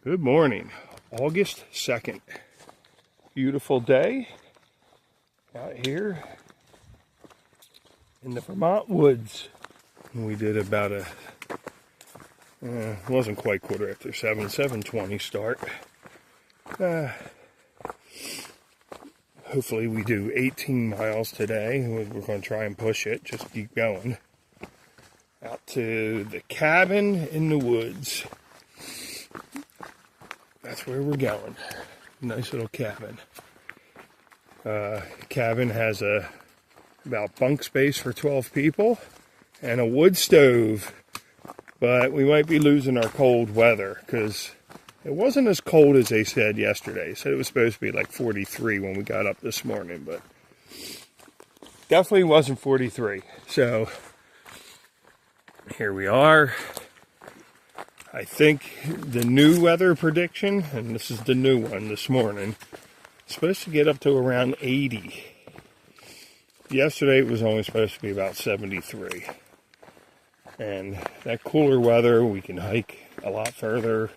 Good morning, August 2nd. Beautiful day out here in the Vermont woods. We did about it wasn't quite 7:20 start. Hopefully we do 18 miles today. We're going to try and push it, just keep going. Out to the cabin in the woods. That's where we're going. Nice little cabin. Cabin has about bunk space for 12 people and a wood stove. But we might be losing our cold weather because it wasn't as cold as they said yesterday. Said it was supposed to be like 43 when we got up this morning, but definitely wasn't 43. So here we are. I think the new weather prediction, and this is the new one this morning, is supposed to get up to around 80. Yesterday it was only supposed to be about 73. And that cooler weather, we can hike a lot further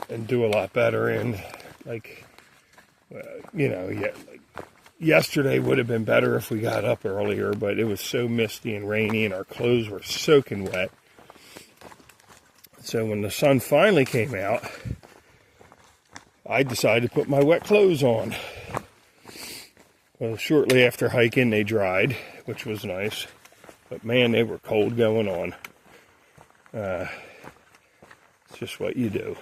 and do a lot better in. Yesterday would have been better if we got up earlier, but it was so misty and rainy and our clothes were soaking wet. So when the sun finally came out, I decided to put my wet clothes on. Well, shortly after hiking, they dried, which was nice. But man, they were cold going on. It's just what you do.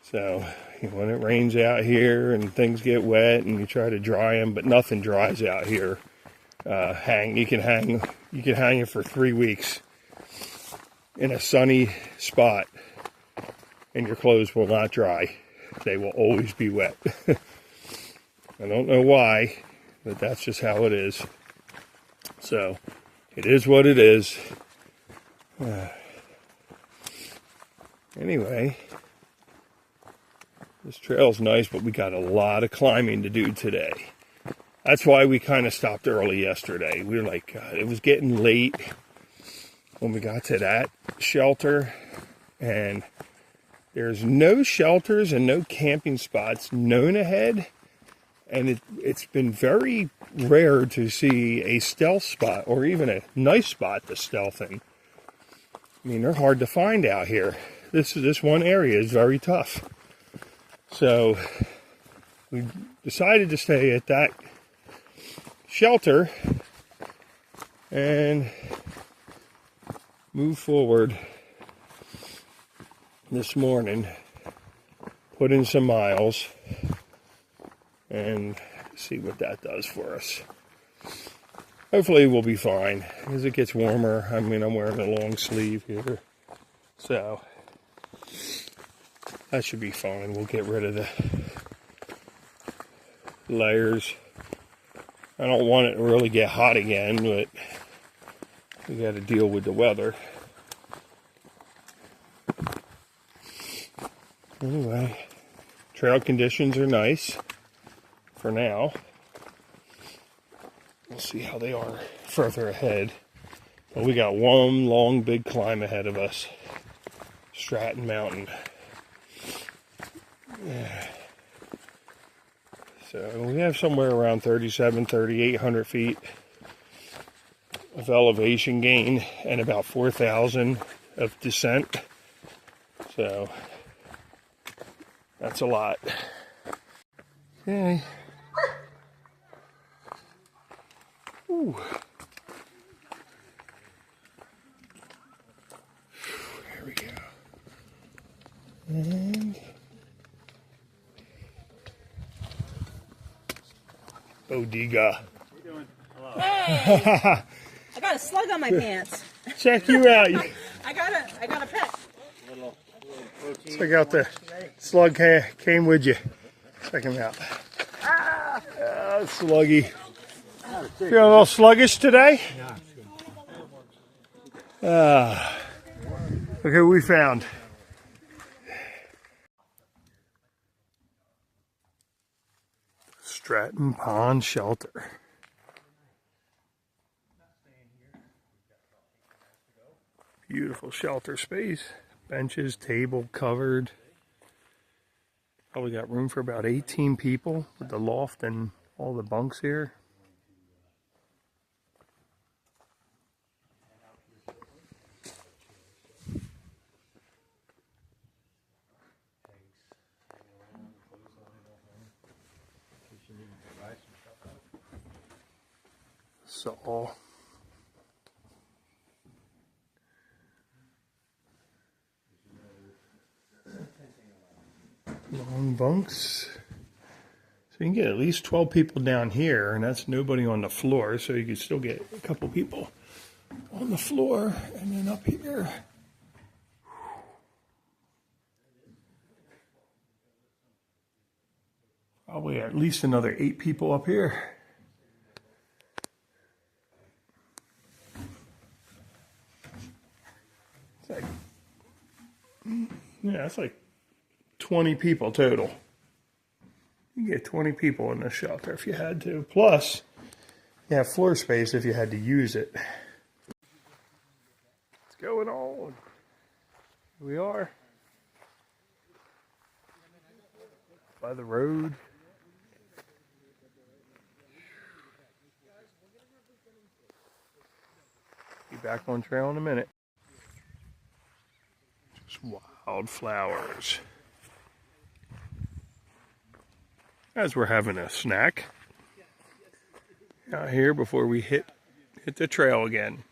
So when it rains out here and things get wet and you try to dry them, but nothing dries out here. You can hang it for 3 weeks in a sunny spot, and your clothes will not dry. They will always be wet. I don't know why, but that's just how it is. So, it is what it is. Anyway, this trail's nice, but we got a lot of climbing to do today. That's why we kind of stopped early yesterday. We were like, God, it was getting late when we got to that shelter, and there's no shelters and no camping spots known ahead, and it's been very rare to see a stealth spot or even a nice spot to stealth in. I mean, they're hard to find out here. This one area is very tough. So we decided to stay at that shelter and move forward this morning, put in some miles, and see what that does for us. Hopefully we'll be fine as it gets warmer. I mean, I'm wearing a long sleeve here, so that should be fine. We'll get rid of the layers. I don't want it to really get hot again, but we got to deal with the weather. Anyway, trail conditions are nice for now. We'll see how they are further ahead. But we got one long big climb ahead of us. Stratton Mountain. Yeah. So we have somewhere around 3,800 feet of elevation gain and about 4,000 of descent. So that's a lot. Okay. Ooh. There we go. And Bodega. How you doing? Hello. Hey! I got a slug on my pants. Check you out. I got a pet. Little protein. Check out the slug came with you. Check him out. Sluggy. Feeling a little sluggish today? Look who we found. Stratton Pond Shelter. Beautiful shelter space. Benches, table covered. Probably got room for about 18 people with the loft and all the bunks here. Saw. Long bunks. So you can get at least 12 people down here, and that's nobody on the floor, so you can still get a couple people on the floor, and then up here. Probably at least another 8 people up here. It's like, yeah, it's like 20 people total. You get 20 people in this shelter if you had to. Plus, you have floor space if you had to use it. What's going on? Here we are by the road. Be back on trail in a minute. Just wildflowers. As we're having a snack out here before we hit the trail again.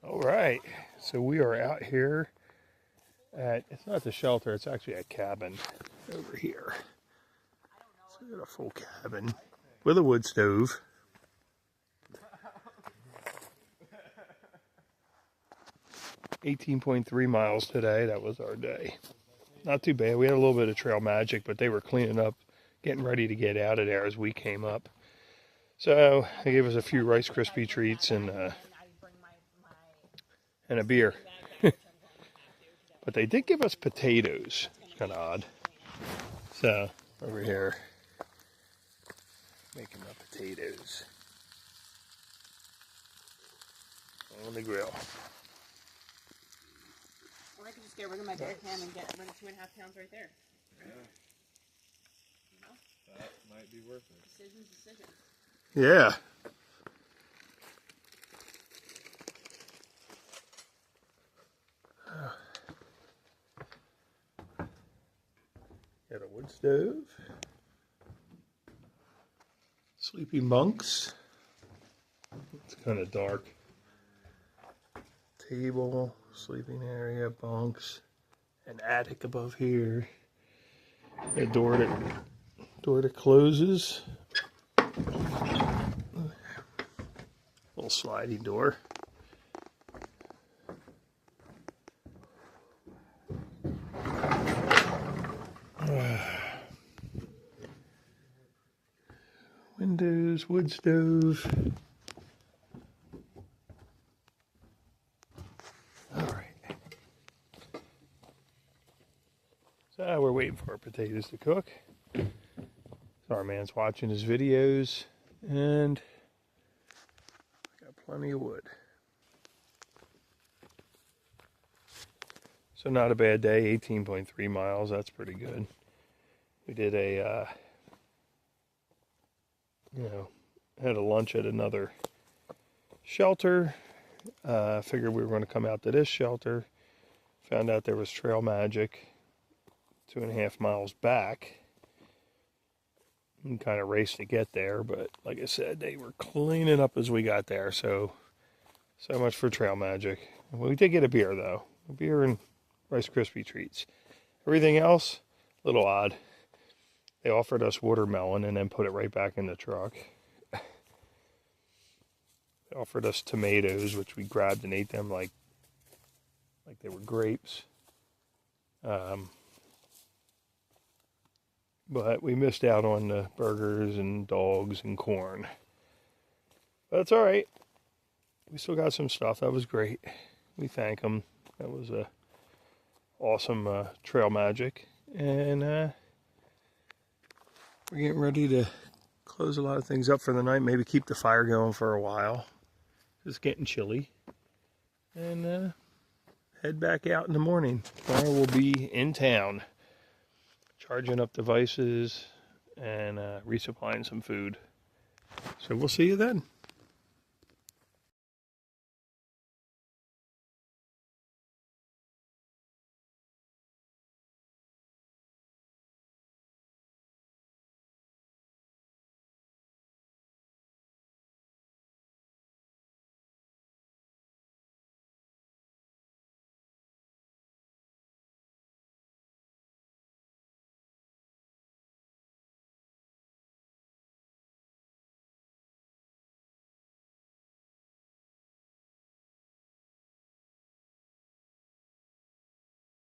All right, so we are out here at, it's not the shelter, it's actually a cabin over here. So we got a full cabin with a wood stove. $18.3 miles today, that was our day. Not too bad, we had a little bit of trail magic, but they were cleaning up, getting ready to get out of there as we came up. So they gave us a few Rice Krispie treats and a beer. But they did give us potatoes. It's kind of odd. So over here, making my potatoes on the grill. Or I could just get rid of my bear cam and get rid of 2.5 pounds right there. Yeah. That might be worth it. Decisions. Yeah. Got a wood stove. Sleeping bunks. It's kind of dark. Table, sleeping area, bunks, an attic above here. A door that closes. Little sliding door. Windows, wood stove. All right. So we're waiting for our potatoes to cook. So our man's watching his videos, and got plenty of wood. So not a bad day, 18.3 miles, that's pretty good. We did had a lunch at another shelter. Figured we were going to come out to this shelter. Found out there was trail magic 2.5 miles back. And kind of raced to get there, but like I said, they were cleaning up as we got there, so much for trail magic. We did get a beer though, a beer and Rice Krispie treats. Everything else, a little odd. They offered us watermelon and then put it right back in the truck. They offered us tomatoes, which we grabbed and ate them like they were grapes. But we missed out on the burgers and dogs and corn. But that's all right. We still got some stuff. That was great. We thank them. That was a awesome trail magic. And we're getting ready to close a lot of things up for the night. Maybe keep the fire going for a while. It's getting chilly. And head back out in the morning. Tomorrow we'll be in town, charging up devices and resupplying some food. So we'll see you then.